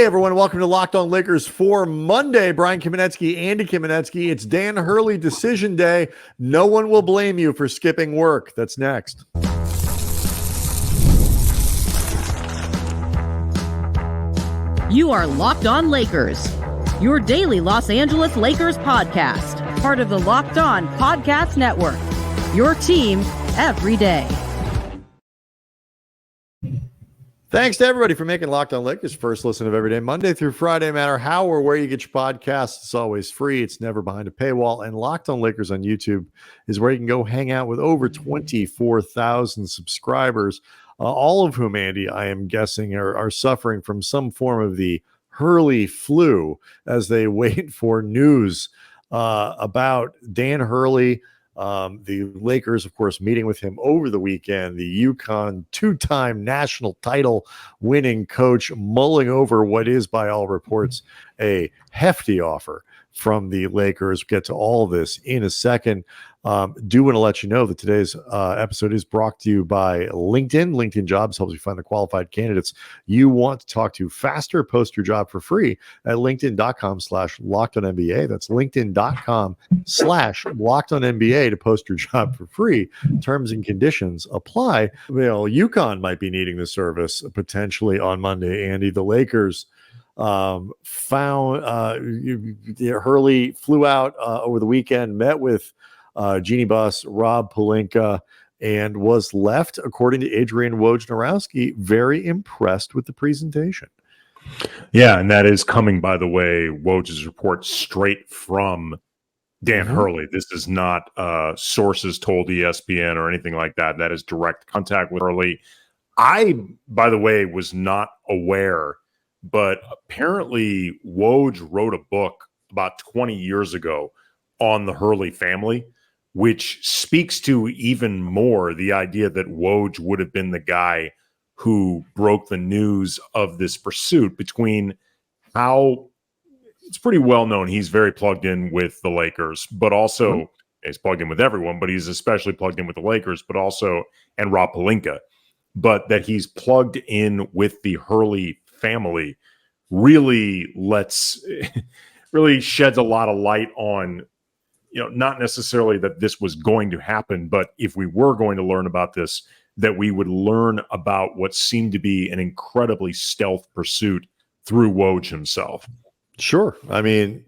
Hey, everyone. Welcome to Locked On Lakers for Monday. Brian Kamenetsky, Andy Kamenetsky. It's Dan Hurley decision day. No one will blame you for skipping work. That's next. You are Locked On Lakers, your daily Los Angeles Lakers podcast, part of the Locked On Podcast Network, your team every day. Thanks to everybody for making Locked On Lakers first listen of every day, Monday through Friday, no matter how or where you get your podcasts. It's always free. It's never behind a paywall. And Locked On Lakers on YouTube is where you can go hang out with over 24,000 subscribers, all of whom, Andy, I am guessing are suffering from some form of the Hurley flu as they wait for news about Dan Hurley. The Lakers, of course, meeting with him over the weekend. The UConn two-time national title winning coach mulling over what is, by all reports, a hefty offer from the Lakers. We'll get to all this in a second. Do want to let you know that today's episode is brought to you by LinkedIn. LinkedIn Jobs helps you find the qualified candidates you want to talk to faster. Post your job for free at linkedin.com/LockedOnNBA. That's linkedin.com/LockedOnNBA to post your job for free. Terms and conditions apply. Well, UConn might be needing the service potentially on Monday, Andy. The Lakers found Hurley flew out over the weekend, met with Genie Buss, Rob Pelinka, and was left, according to Adrian Wojnarowski, very impressed with the presentation. Yeah, and that is coming, by the way, Woj's report straight from Dan Hurley. This is not sources told ESPN or anything like that. That is direct contact with Hurley. I, by the way, was not aware, but apparently Woj wrote a book about 20 years ago on the Hurley family, which speaks to even more the idea that Woj would have been the guy who broke the news of this pursuit. Between how it's pretty well known he's very plugged in with the Lakers, but also he's plugged in with everyone, but he's especially plugged in with the Lakers, but also, and Rob Pelinka, but that he's plugged in with the Hurley family really sheds a lot of light on, not necessarily that this was going to happen, but if we were going to learn about this, that we would learn about what seemed to be an incredibly stealth pursuit through Woj himself. Sure. I mean,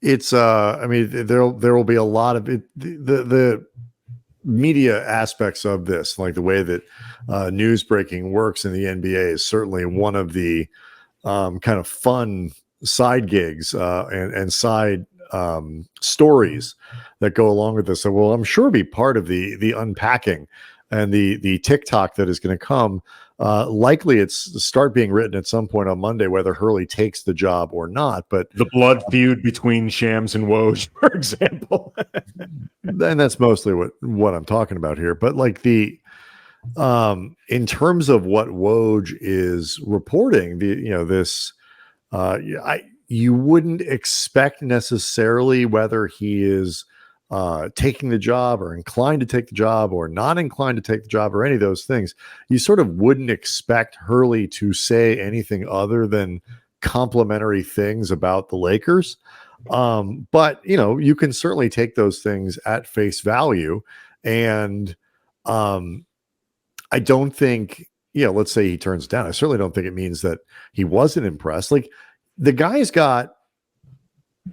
it's there will be a lot of it. The media aspects of this, like the way that news breaking works in the NBA, is certainly one of the kind of fun side gigs and side stories that go along with this. So will, I'm sure, be part of the unpacking and the TikTok that is going to come. Likely it's start being written at some point on Monday, whether Hurley takes the job or not. But the blood feud between Shams and Woj, for example. And that's mostly what I'm talking about here. But like in terms of what Woj is reporting, you wouldn't expect necessarily whether he is taking the job or inclined to take the job or not inclined to take the job or any of those things. You sort of wouldn't expect Hurley to say anything other than complimentary things about the Lakers. But, you can certainly take those things at face value. And I don't think, let's say he turns it down. I certainly don't think it means that he wasn't impressed. Like, the guy's got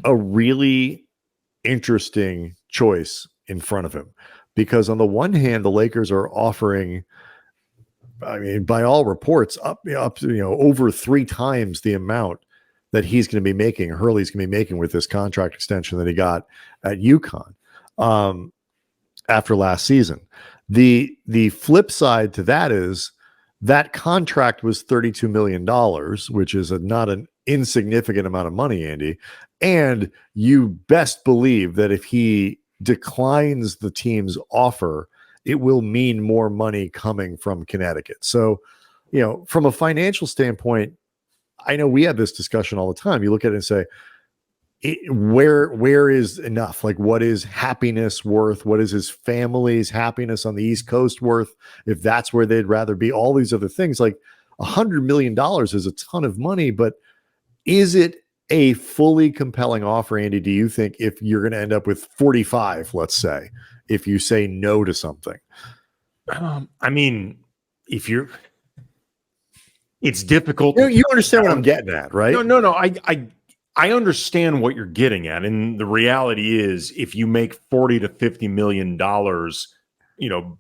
a really interesting choice in front of him, because on the one hand, the Lakers are offering, I mean, by all reports, up over 3 times the amount that he's going to be making, Hurley's going to be making with this contract extension that he got at UConn after last season. The flip side to that is that contract was $32 million, which is not an insignificant amount of money, Andy. And you best believe that if he declines the team's offer, it will mean more money coming from Connecticut. So, from a financial standpoint, I know we have this discussion all the time. You look at it and say, where is enough? Like, what is happiness worth? What is his family's happiness on the East Coast worth? If that's where they'd rather be, all these other things, like $100 million is a ton of money, but Is it a fully compelling offer, Andy? Do you think if you're going to end up with 45, let's say, if you say no to something? I mean, it's difficult. You understand what I'm getting at, right? No. I understand what you're getting at, and the reality is, if you make $40 to $50 million,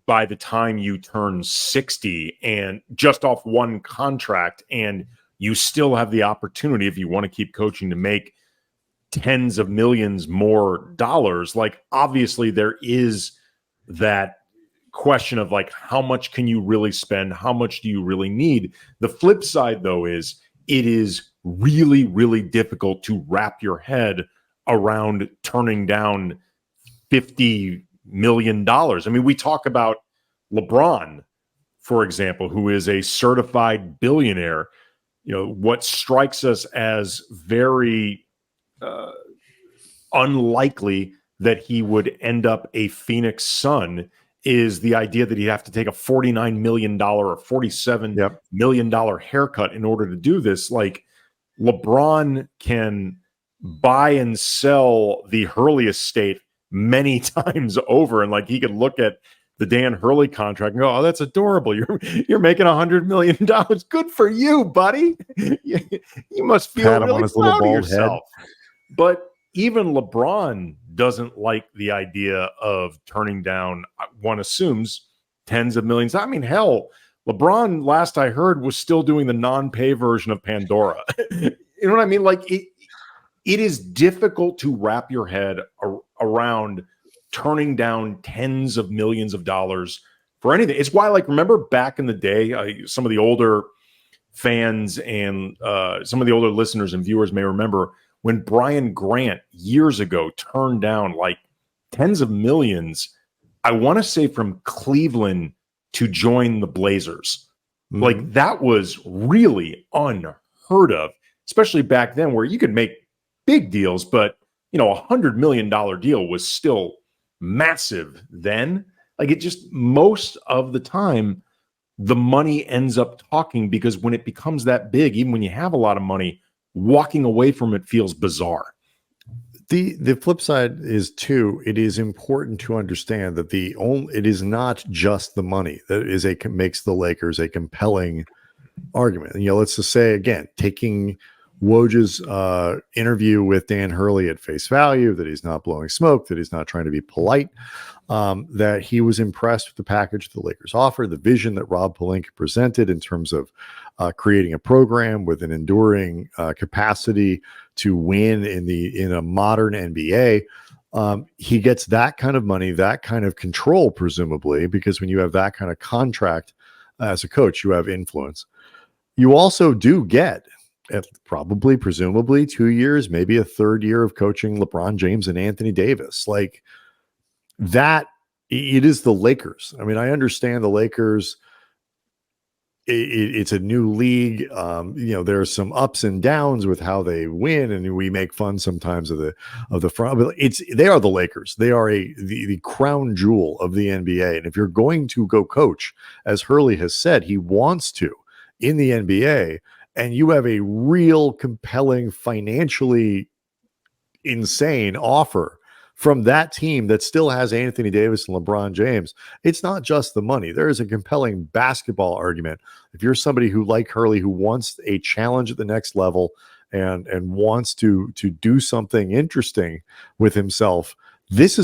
by the time you turn 60, and just off one contract, and you still have the opportunity, if you want to keep coaching, to make tens of millions more dollars. Like, obviously, there is that question of like, how much can you really spend? How much do you really need? The flip side, though, is it is really, really difficult to wrap your head around turning down $50 million. I mean, we talk about LeBron, for example, who is a certified billionaire. What strikes us as very unlikely that he would end up a Phoenix Sun is the idea that he'd have to take a $49 million or $47 million haircut in order to do this. Like, LeBron can buy and sell the Hurley estate many times over, and like, he could look at the Dan Hurley contract and go, "Oh, that's adorable. You're making $100 million. Good for you, buddy. You must feel really proud of yourself." But even LeBron doesn't like the idea of turning down, one assumes, tens of millions. I mean, hell, LeBron, last I heard, was still doing the non-pay version of Pandora. You know what I mean? Like, it is difficult to wrap your head around turning down tens of millions of dollars for anything. It's why, like, remember back in the day, some of the older fans and some of the older listeners and viewers may remember when Brian Grant years ago turned down like tens of millions, I want to say, from Cleveland to join the Blazers. Mm-hmm. Like, that was really unheard of, especially back then, where you could make big deals, but $100 million deal was still massive then. Like, it just, most of the time, the money ends up talking, because when it becomes that big, even when you have a lot of money, walking away from it feels bizarre. The flip side is, too, it is important to understand that it is not just the money that makes the Lakers a compelling argument. Let's just say, again, taking Woj's interview with Dan Hurley at face value, that he's not blowing smoke, that he's not trying to be polite, that he was impressed with the package the Lakers offered, the vision that Rob Pelinka presented in terms of creating a program with an enduring capacity to win in a modern NBA. He gets that kind of money, that kind of control, presumably, because when you have that kind of contract as a coach, you have influence. You also do get, presumably 2 years, maybe a third year of coaching LeBron James and Anthony Davis. Like that, it is the Lakers. I mean, I understand the Lakers. It's a new league. There's some ups and downs with how they win, and we make fun sometimes of the front. But they are the Lakers. They are the crown jewel of the NBA. And if you're going to go coach, as Hurley has said he wants to, in the NBA, and you have a real compelling, financially insane offer from that team that still has Anthony Davis and LeBron James, it's not just the money. There is a compelling basketball argument. If you're somebody who, like Hurley, who wants a challenge at the next level and wants to do something interesting with himself, it's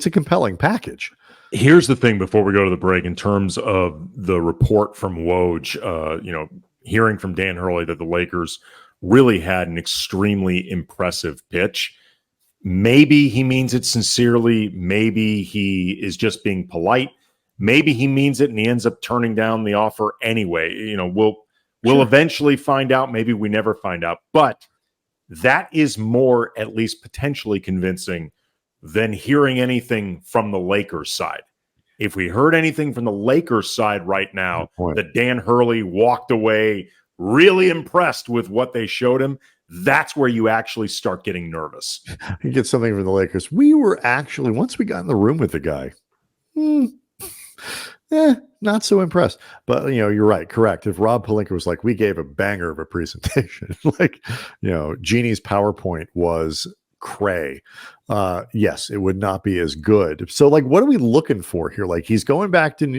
a compelling package. Here's the thing before we go to the break, in terms of the report from Woj, hearing from Dan Hurley that the Lakers really had an extremely impressive pitch. Maybe he means it sincerely. Maybe he is just being polite. Maybe he means it and he ends up turning down the offer anyway. We'll eventually find out. Maybe we never find out. But that is more, at least potentially, convincing than hearing anything from the Lakers side. If we heard anything from the Lakers side right now, that Dan Hurley walked away really impressed with what they showed him, that's where you actually start getting nervous. You get something from the Lakers. We were actually, once we got in the room with the guy, Not so impressed. But you're right, correct. If Rob Pelinka was like, we gave a banger of a presentation, like, Jeannie's PowerPoint was cray. Yes, it would not be as good. So, like, what are we looking for here? Like, he's going back to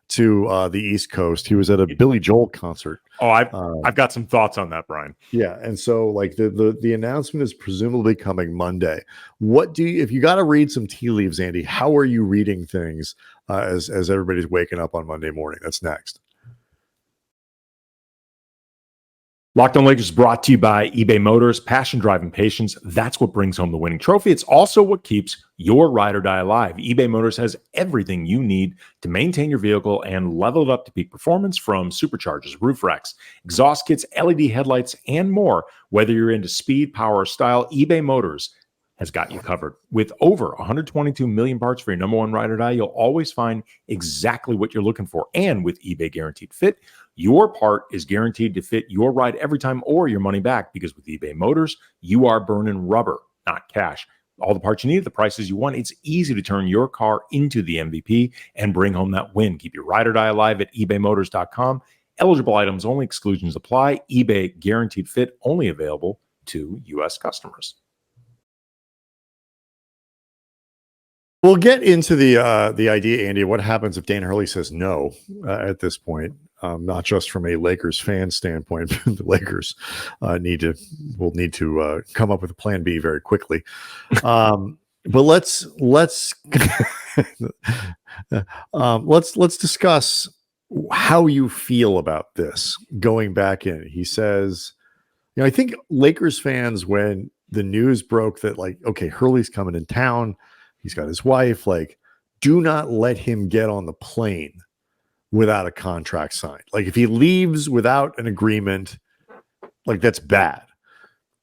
the East Coast. He was at a Billy Joel concert. Oh, I've got some thoughts on that, Brian. Yeah, and so like the announcement is presumably coming Monday. If you got to read some tea leaves, Andy? How are you reading things as everybody's waking up on Monday morning? That's next. Locked On Lakers is brought to you by eBay Motors. Passion, drive, and patience. That's what brings home the winning trophy. It's also what keeps your ride or die alive. eBay Motors has everything you need to maintain your vehicle and level it up to peak performance, from superchargers, roof racks, exhaust kits, LED headlights, and more. Whether you're into speed, power, or style, eBay Motors has got you covered. With over 122 million parts for your number one ride or die, you'll always find exactly what you're looking for. And with eBay Guaranteed Fit, your part is guaranteed to fit your ride every time or your money back, because with eBay Motors, you are burning rubber, not cash. All the parts you need, the prices you want. It's easy to turn your car into the MVP and bring home that win. Keep your ride or die alive at ebaymotors.com. Eligible items only, exclusions apply. eBay Guaranteed Fit only available to U.S. customers. We'll get into the idea, Andy. What happens if Dan Hurley says no at this point? Not just from a Lakers fan standpoint, but the Lakers will need to come up with a plan B very quickly. But let's discuss how you feel about this going back in. He says, I think Lakers fans, when the news broke that, like, okay, Hurley's coming in town, he's got his wife, like, do not let him get on the plane without a contract signed. Like, if he leaves without an agreement, like, that's bad.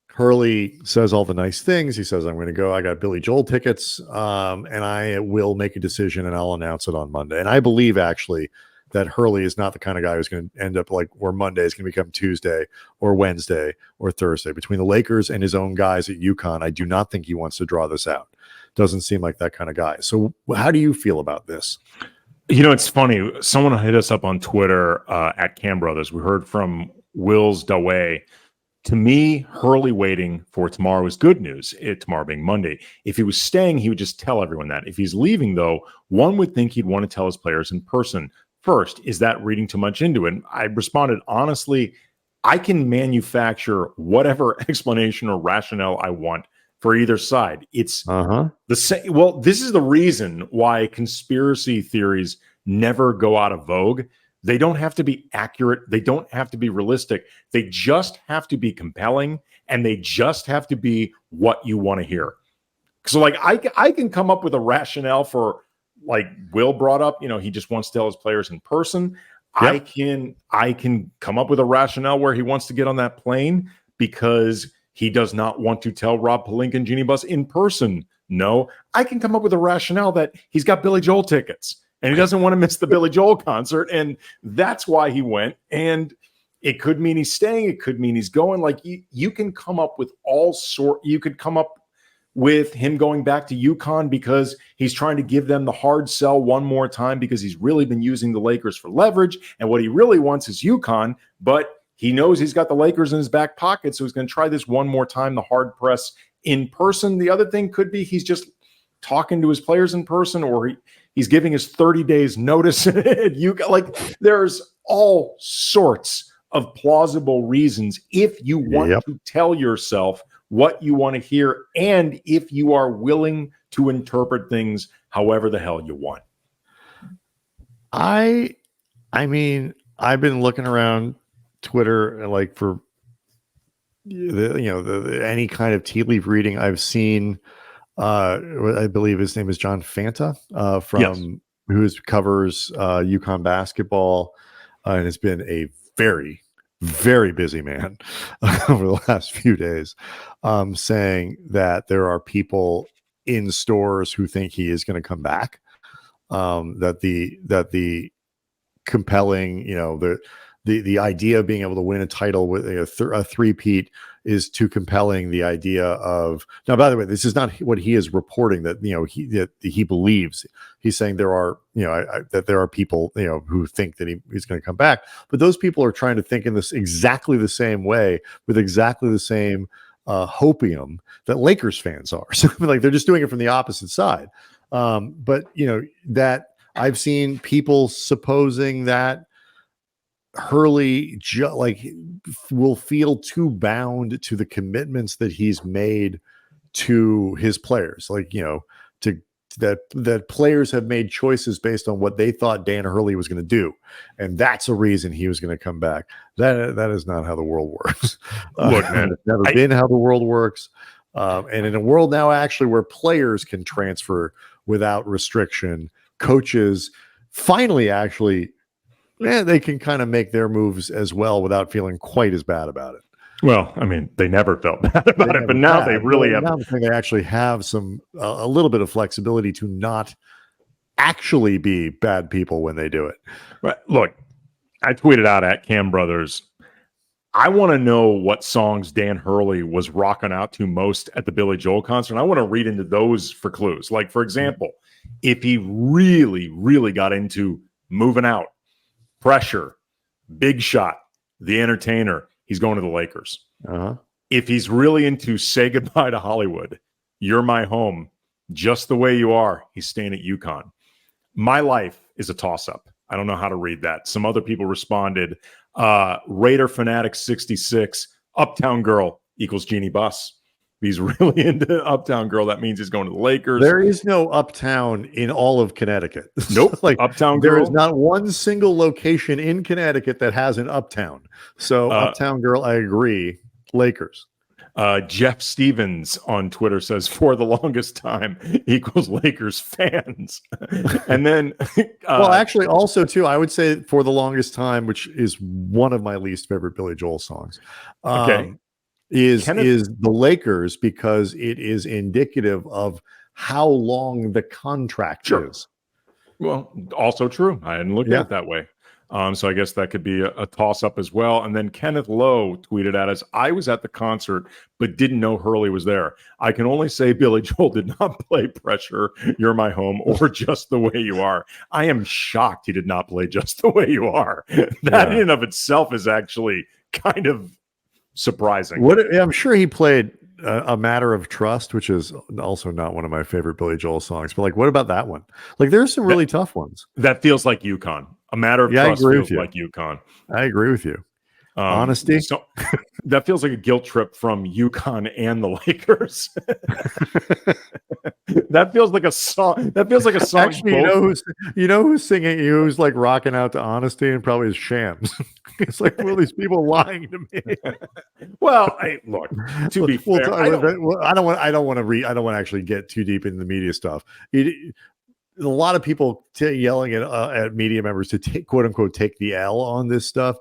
Hurley says all the nice things. He says, I'm going to go. I got Billy Joel tickets, and I will make a decision, and I'll announce it on Monday. And I believe, actually, that Hurley is not the kind of guy who's going to end up like where Monday is going to become Tuesday or Wednesday or Thursday. Between the Lakers and his own guys at UConn, I do not think he wants to draw this out. Doesn't seem like that kind of guy. So how do you feel about this? It's funny. Someone hit us up on Twitter at Cam Brothers. We heard from Will's Daway. To me, Hurley waiting for tomorrow is good news, tomorrow being Monday. If he was staying, he would just tell everyone that. If he's leaving, though, one would think he'd want to tell his players in person. First, is that reading too much into it? And I responded, honestly, I can manufacture whatever explanation or rationale I want for either side. It's the same. Well, this is the reason why conspiracy theories never go out of vogue. They don't have to be accurate. They don't have to be realistic. They just have to be compelling, and they just have to be what you want to hear. So, like, I can come up with a rationale for, like Will brought up, he just wants to tell his players in person. Yep. I can come up with a rationale where he wants to get on that plane because he does not want to tell Rob Pelinka and Jeannie Buss in person. No, I can come up with a rationale that he's got Billy Joel tickets and he doesn't want to miss the Billy Joel concert, and that's why he went. And it could mean he's staying. It could mean he's going. Like, you can come up with you could come up with him going back to UConn because he's trying to give them the hard sell one more time, because he's really been using the Lakers for leverage, and what he really wants is UConn, but he knows he's got the Lakers in his back pocket, so he's going to try this one more time, the hard press in person. The other thing could be he's just talking to his players in person, or he's giving us 30 days notice. Like, there's all sorts of plausible reasons if you want to tell yourself what you want to hear, and if you are willing to interpret things however the hell you want. I mean, I've been looking around Twitter, like, for any kind of tea leaf reading I've seen. I believe his name is John Fanta who covers UConn basketball, and has been a very, very busy man over the last few days, saying that there are people in stores who think he is going to come back, that the compelling, the idea of being able to win a title with a three-peat is too compelling. The idea of, now, by the way, this is not what he is reporting that, that he believes. He's saying there are, that there are people, who think that he's going to come back, but those people are trying to think in this exactly the same way with exactly the same hopium that Lakers fans are. So like they're just doing it from the opposite side. But that I've seen people supposing that Hurley will feel too bound to the commitments that he's made to his players, that players have made choices based on what they thought Dan Hurley was going to do, and that's a reason he was going to come back. That is not how the world works. Look, man, it's never been how the world works. And in a world now actually where players can transfer without restriction, coaches finally actually, they can kind of make their moves as well without feeling quite as bad about it. Well, I mean, they never felt bad about it, but now they really have. Now they actually have a little bit of flexibility to not actually be bad people when they do it. Right. Look, I tweeted out at Cam Brothers, I want to know what songs Dan Hurley was rocking out to most at the Billy Joel concert. And I want to read into those for clues. Like, for example, if he really, really got into Moving Out, Pressure, Big Shot, The Entertainer, he's going to the Lakers. Uh-huh. If he's really into Say Goodbye to Hollywood, You're My Home, Just the Way You Are, he's staying at UConn. My Life is a toss-up. I don't know how to read that. Some other people responded, Raider Fanatic 66, Uptown Girl equals Jeannie Buss. He's really into Uptown Girl. That means he's going to the Lakers. There is no Uptown in all of Connecticut. Nope. Uptown Girl. There is not one single location in Connecticut that has an Uptown. So Uptown Girl, I agree. Lakers. Jeff Stevens on Twitter says, for the longest time equals Lakers fans. And then well, actually also too, I would say For the Longest Time, which is one of my least favorite Billy Joel songs. Okay. Is the Lakers, because it is indicative of how long the contract is. Well, also true. I hadn't looked at it that way. So I guess that could be a toss-up as well. And then Kenneth Lowe tweeted at us, I was at the concert, but didn't know Hurley was there. I can only say Billy Joel did not play Pressure, You're My Home, or Just the Way You Are. I am shocked he did not play Just the Way You Are. That in and of itself is actually kind of surprising. I'm sure he played A Matter of Trust, which is also not one of my favorite Billy Joel songs. But what about that one? There's some really tough ones. That feels like UConn. A Matter of Trust feels like UConn. I agree with you. Honesty. So that feels like a guilt trip from UConn and the Lakers. That feels like a song. Actually, you know who's singing? Who's rocking out to Honesty, and probably is Shams. It's like, will these people lying to me? Well, look. To be fair, I don't want to actually get too deep into the media stuff. A lot of people yelling at media members to take, quote unquote, take the L on this stuff.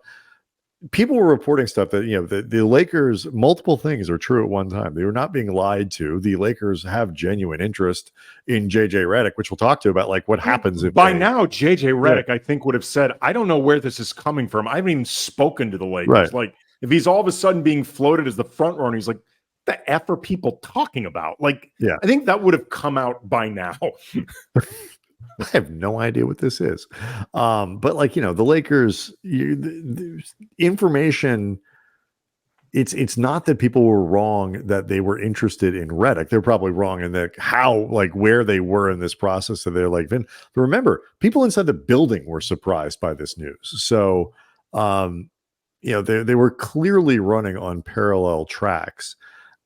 People were reporting stuff that, the Lakers, multiple things are true at one time. They were not being lied to. The Lakers have genuine interest in JJ Redick, which we'll talk to about what happens if now JJ Redick, I think, would have said, I don't know where this is coming from. I haven't even spoken to the Lakers. Right. If he's all of a sudden being floated as the front runner, he's like, the F are people talking about? I think that would have come out by now. I have no idea what this is. But the Lakers, the information, it's not that people were wrong that they were interested in Redick. They're probably wrong in where they were in this process. So they're but remember, people inside the building were surprised by this news. So, they were clearly running on parallel tracks.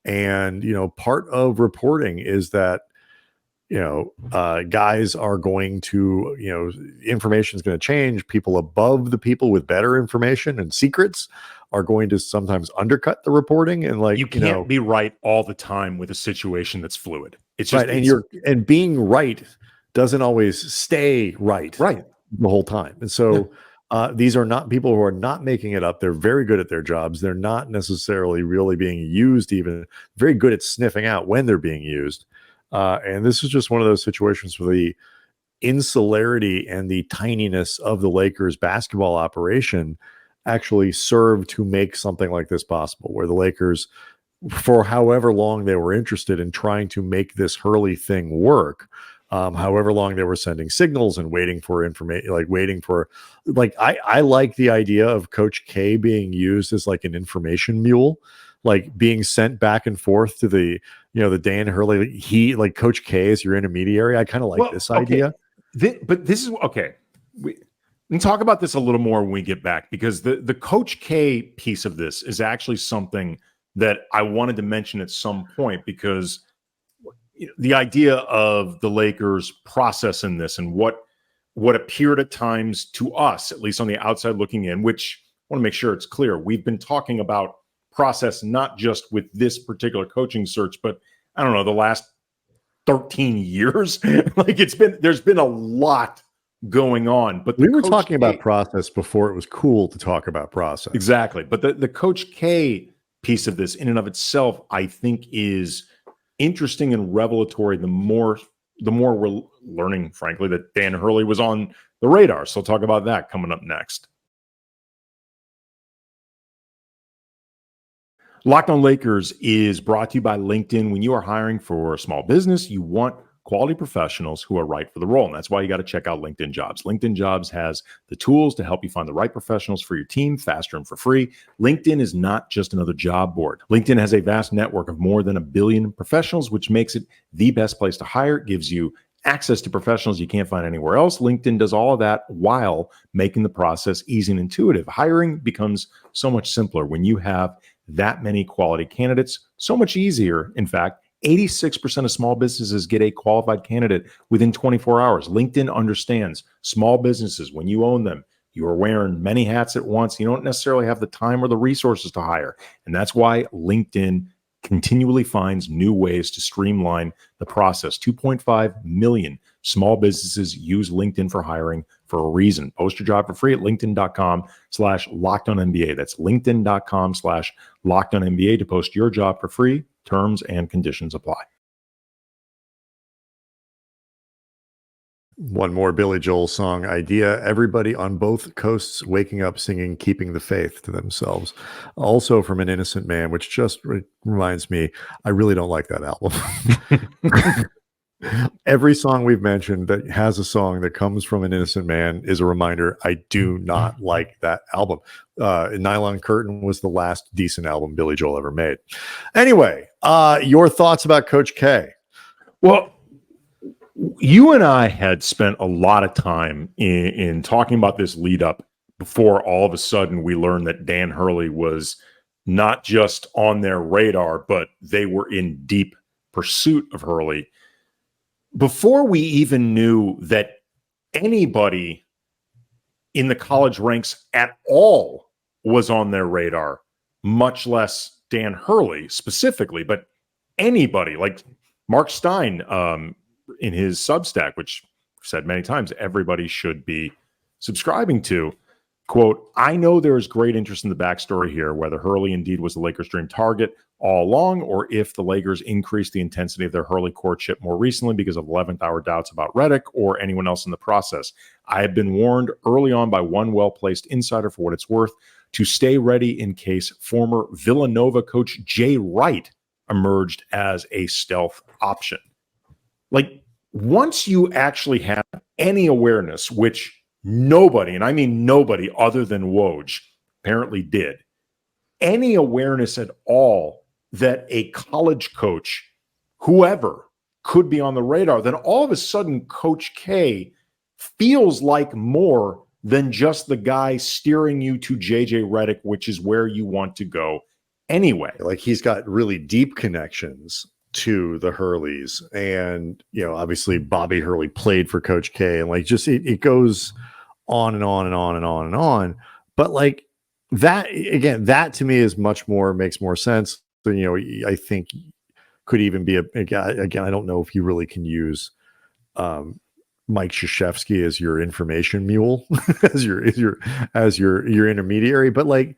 And, part of reporting is that, guys are going to, information is going to change. People above the people with better information and secrets are going to sometimes undercut the reporting. And you can't be right all the time with a situation that's fluid. It's just right. And being right doesn't always stay right the whole time. And so these are not people who are not making it up. They're very good at their jobs. They're not necessarily really being used, even very good at sniffing out when they're being used. And this is just one of those situations where the insularity and the tininess of the Lakers basketball operation actually served to make something like this possible, where the Lakers, for however long they were interested in trying to make this Hurley thing work, however long they were sending signals and waiting for information, I like the idea of Coach K being used as like an information mule, like being sent back and forth to the Dan Hurley. He, like, Coach K is your intermediary. I kind of like this idea. But this is okay. We can talk about this a little more when we get back, because the Coach K piece of this is actually something that I wanted to mention at some point, because the idea of the Lakers processing this and what appeared at times to us, at least on the outside looking in, which I want to make sure it's clear, we've been talking about process not just with this particular coaching search, but I don't know, the last 13 years. Like, there's been a lot going on. But we were talking about process before it was cool to talk about process. Exactly. But the Coach K piece of this in and of itself, I think, is interesting and revelatory. The more we're learning, frankly, that Dan Hurley was on the radar. So we'll talk about that coming up next. Locked On Lakers is brought to you by LinkedIn. When you are hiring for a small business, you want quality professionals who are right for the role. And that's why you got to check out LinkedIn Jobs. LinkedIn Jobs has the tools to help you find the right professionals for your team faster and for free. LinkedIn is not just another job board. LinkedIn has a vast network of more than 1 billion professionals, which makes it the best place to hire. It gives you access to professionals you can't find anywhere else. LinkedIn does all of that while making the process easy and intuitive. Hiring becomes so much simpler when you have that many quality candidates. So much easier, in fact. 86% of small businesses get a qualified candidate within 24 hours. LinkedIn understands small businesses. When you own them, you are wearing many hats at once. You don't necessarily have the time or the resources to hire. And that's why LinkedIn continually finds new ways to streamline the process. 2.5 million small businesses use LinkedIn for hiring for a reason. Post your job for free at linkedin.com/LockedOnNBA. That's linkedin.com/LockedOnNBA to post your job for free. Terms and conditions apply. One more Billy Joel song idea. Everybody on both coasts waking up singing Keeping the Faith to themselves. Also from An Innocent Man, which just reminds me, I really don't like that album. Every song we've mentioned that has a song that comes from An Innocent Man is a reminder I do not like that album. Nylon Curtain was the last decent album Billy Joel ever made. Anyway, your thoughts about Coach K? Well, you and I had spent a lot of time in talking about this lead up before all of a sudden we learned that Dan Hurley was not just on their radar, but they were in deep pursuit of Hurley. Before we even knew that anybody in the college ranks at all was on their radar, much less Dan Hurley specifically, but anybody like Mark Stein in his Substack, which I've said many times, everybody should be subscribing to. Quote, I know there is great interest in the backstory here, whether Hurley indeed was the Lakers' dream target all along, or if the Lakers increased the intensity of their Hurley courtship more recently because of 11th hour doubts about Redick or anyone else in the process. I have been warned early on by one well-placed insider, for what it's worth, to stay ready in case former Villanova coach Jay Wright emerged as a stealth option. Like, once you actually have any awareness, which nobody, and I mean nobody other than Woj apparently did, any awareness at all that a college coach, whoever, could be on the radar, then all of a sudden Coach K feels like more than just the guy steering you to JJ Redick, which is where you want to go anyway. Like, he's got really deep connections to the Hurleys, and obviously Bobby Hurley played for Coach K, and like, just it goes on and on and on and on and on. But like, that again, that to me is makes more sense. So, I think could even be again, I don't know if you really can use Mike Krzyzewski as your information mule, as your intermediary, but like,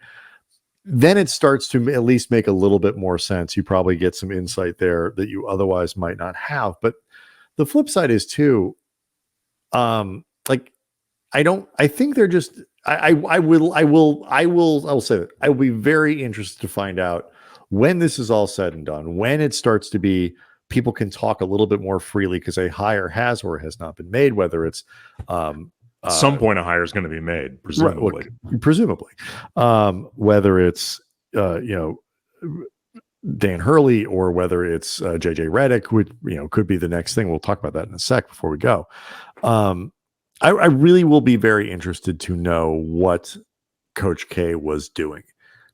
then it starts to at least make a little bit more sense. You probably get some insight there that you otherwise might not have. But the flip side is too, like, I think they're just I'll say that I will be very interested to find out when this is all said and done, when it starts to be people can talk a little bit more freely because a hire has or has not been made, whether it's At some point, a hire is going to be made, presumably. Presumably, whether it's Dan Hurley or whether it's JJ Redick, which could be the next thing. We'll talk about that in a sec before we go. I really will be very interested to know what Coach K was doing,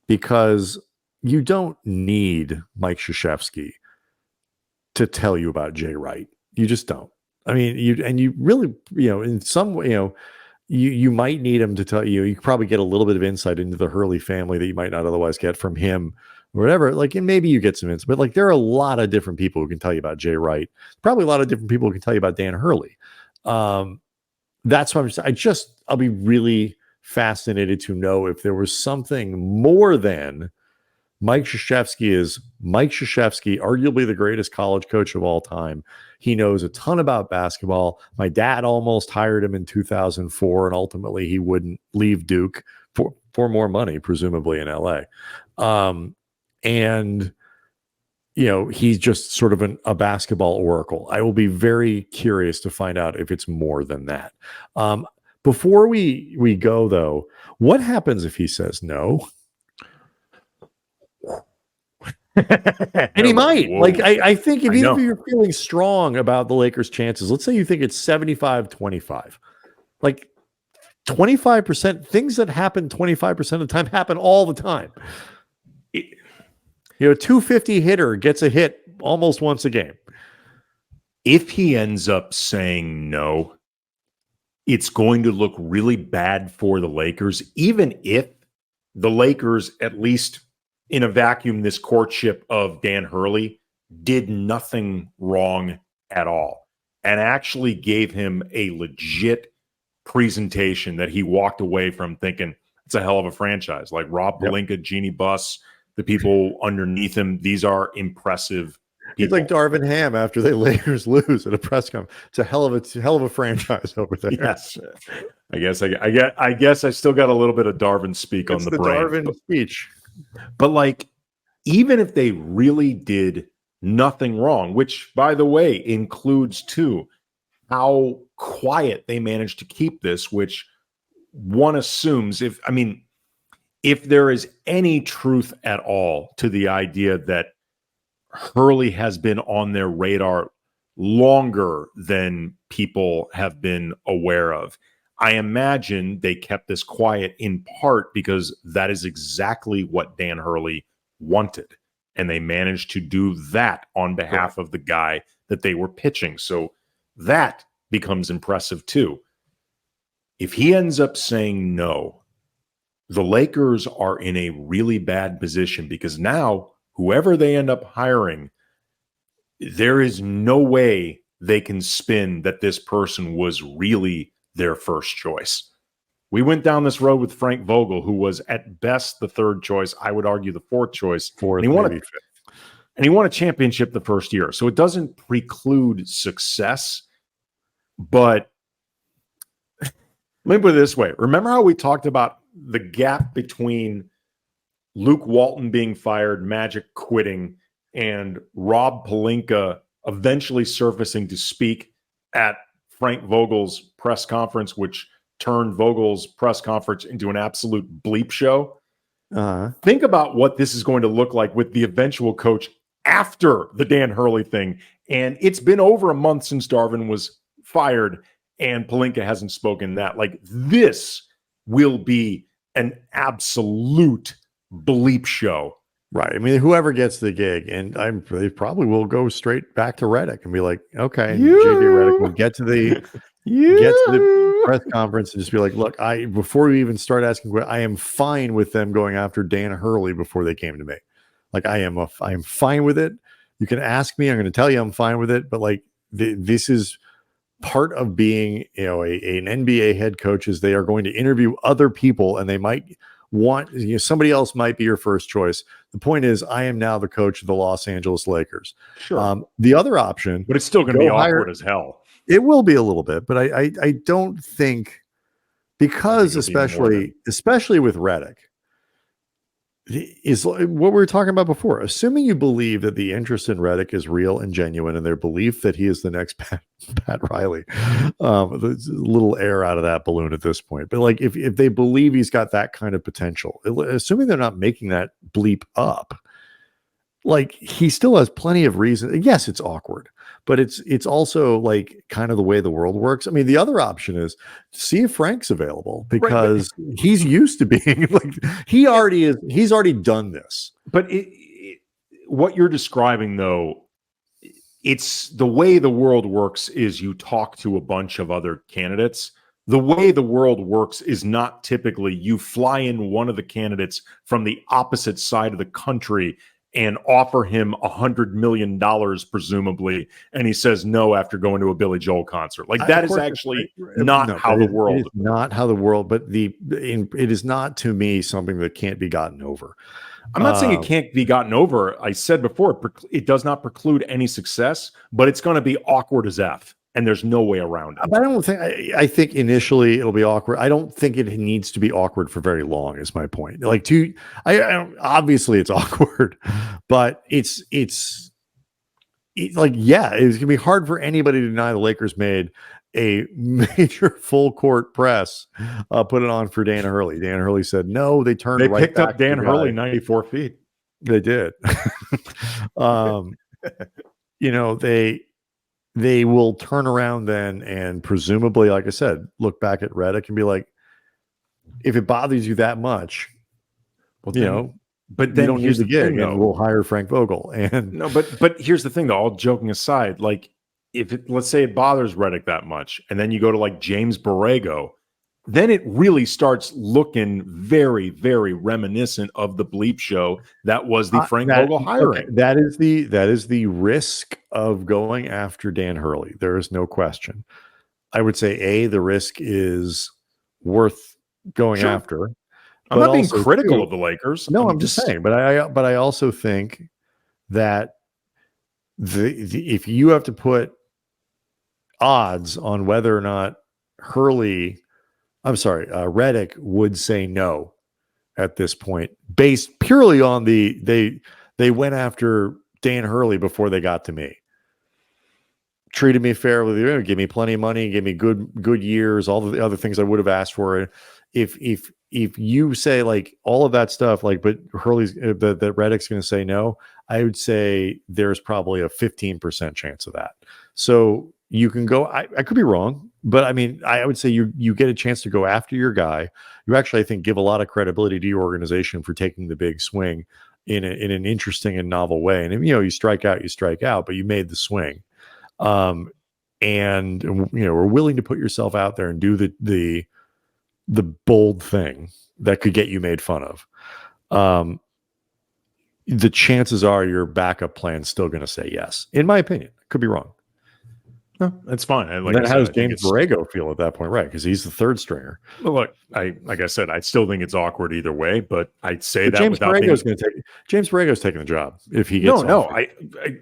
because you don't need Mike Krzyzewski to tell you about Jay Wright. You just don't. I mean, you really, in some way, you might need him to tell you. You probably get a little bit of insight into the Hurley family that you might not otherwise get from him, or whatever. And maybe you get some insight, but there are a lot of different people who can tell you about Jay Wright. Probably a lot of different people who can tell you about Dan Hurley. That's why I'll be really fascinated to know if there was something more than Mike Krzyzewski is Mike Krzyzewski, arguably the greatest college coach of all time. He knows a ton about basketball. My dad almost hired him in 2004, and ultimately he wouldn't leave Duke for more money, presumably in LA. He's just sort of a basketball oracle. I will be very curious to find out if it's more than that. Before we go, though, what happens if he says no? And he might. Whoa. I think if you're feeling strong about the Lakers' chances, let's say you think it's 75-25. 25%, things that happen 25% of the time happen all the time. A 250 hitter gets a hit almost once a game. If he ends up saying no, it's going to look really bad for the Lakers, even if the Lakers, at least in a vacuum, this courtship of Dan Hurley, did nothing wrong at all and actually gave him a legit presentation that he walked away from thinking it's a hell of a franchise. Like Rob Pelinka, Jeannie Buss, the people underneath him, these are impressive people. He's like Darvin Ham after they Lakers lose at a press conference. It's a hell of a franchise over there. Yes, I guess I still got a little bit of Darvin speak on the brain. Darvin speech. But even if they really did nothing wrong, which by the way includes too how quiet they managed to keep this, which one assumes if there is any truth at all to the idea that Hurley has been on their radar longer than people have been aware of, I imagine they kept this quiet in part because that is exactly what Dan Hurley wanted. And they managed to do that on behalf of the guy that they were pitching. So that becomes impressive too. If he ends up saying no, the Lakers are in a really bad position because now whoever they end up hiring, there is no way they can spin that this person was really their first choice. We went down this road with Frank Vogel, who was at best the third choice. I would argue the fourth choice. And he won a championship the first year. So it doesn't preclude success. But let me put it this way. Remember how we talked about the gap between Luke Walton being fired, Magic quitting, and Rob Pelinka eventually surfacing to speak at Frank Vogel's press conference, which turned Vogel's press conference into an absolute bleep show. Think about what this is going to look like with the eventual coach after the Dan Hurley thing. And it's been over a month since Darvin was fired and Pelinka hasn't spoken that. This will be an absolute bleep show. Right. I mean, whoever gets the gig, and they probably will go straight back to Redick and be like, okay, JJ Redick will get to the press conference and just be like, look, before you even start asking, I am fine with them going after Dan Hurley before they came to me. I am fine with it. You can ask me. I'm going to tell you I'm fine with it. But this is part of being, an NBA head coach is they are going to interview other people and they might want, somebody else might be your first choice. The point is, I am now the coach of the Los Angeles Lakers. Sure. The other option, but it's still going to be awkward as hell. It will be a little bit, but I don't think because especially with Redick, is what we were talking about before. Assuming you believe that the interest in Redick is real and genuine, and their belief that he is the next Pat Riley, there's a little air out of that balloon at this point. But like, if they believe he's got that kind of potential, assuming they're not making that bleep up, like he still has plenty of reason. Yes, it's awkward, but it's also like kind of the way the world works. I mean, the other option is see if Frank's available, because he's used to being like, he's already done this. But what you're describing, though, it's the way the world works is you talk to a bunch of other candidates. The way the world works is not typically you fly in one of the candidates from the opposite side of the country and offer him $100 million, presumably, and he says no after going to a Billy Joel concert. Like, that is actually not how the world. It is not how the world, but it is not, to me, something that can't be gotten over. I'm not saying it can't be gotten over. I said before, it does not preclude any success, but it's going to be awkward as F. And there's no way around it. But I don't think. I think initially it'll be awkward. I don't think it needs to be awkward for very long. Is my point. Like, obviously it's awkward, but it's like, yeah, it's gonna be hard for anybody to deny the Lakers made a major full court press, put it on for Dan Hurley. Dan Hurley said no. They picked up Dan Hurley 94 feet. They did. They will turn around then and presumably, like I said, look back at Redick and be like, if it bothers you that much, but then you don't use the gig, and we'll hire Frank Vogel. And no, but here's the thing, though, all joking aside, like, let's say it bothers Redick that much, and then you go to like James Borrego, then it really starts looking very, very reminiscent of the bleep show that was the Frank Vogel hiring. Okay, that is the risk of going after Dan Hurley. There is no question. I would say the risk is worth going after. I'm not being critical of the Lakers. No, I'm just saying. But I also think that if you have to put odds on whether or not Redick would say no at this point, based purely on they went after Dan Hurley before they got to me. Treated me fairly, give me plenty of money, give me good years, all the other things I would have asked for. If you say like all of that stuff, like, but Hurley's that Redick's going to say no, I would say there's probably a 15% chance of that. So you can go. I could be wrong, but I mean, I would say you get a chance to go after your guy. You actually, I think, give a lot of credibility to your organization for taking the big swing in an interesting and novel way. And you strike out, but you made the swing. And we're willing to put yourself out there and do the bold thing that could get you made fun of. The chances are your backup plan's still going to say yes, in my opinion. Could be wrong. No, that's fine. How does James Borrego feel at that point? Right, because he's the third stringer. Well, look, like I said, I still think it's awkward either way, but I'd say that James Borrego's taking the job if he gets. I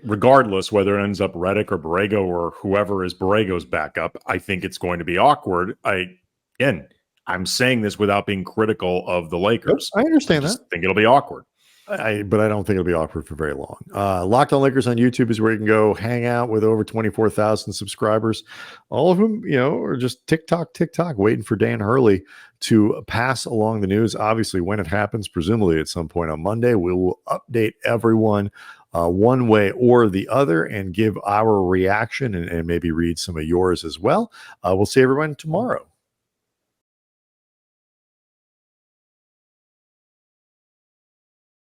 regardless whether it ends up Redick or Borrego or whoever is Borrego's backup, I think it's going to be awkward. I'm saying this without being critical of the Lakers. I understand that. I think it'll be awkward. But I don't think it'll be awkward for very long. Locked On Lakers on YouTube is where you can go hang out with over 24,000 subscribers. All of whom, are just TikTok, waiting for Dan Hurley to pass along the news. Obviously, when it happens, presumably at some point on Monday, we will update everyone one way or the other and give our reaction and maybe read some of yours as well. We'll see everyone tomorrow.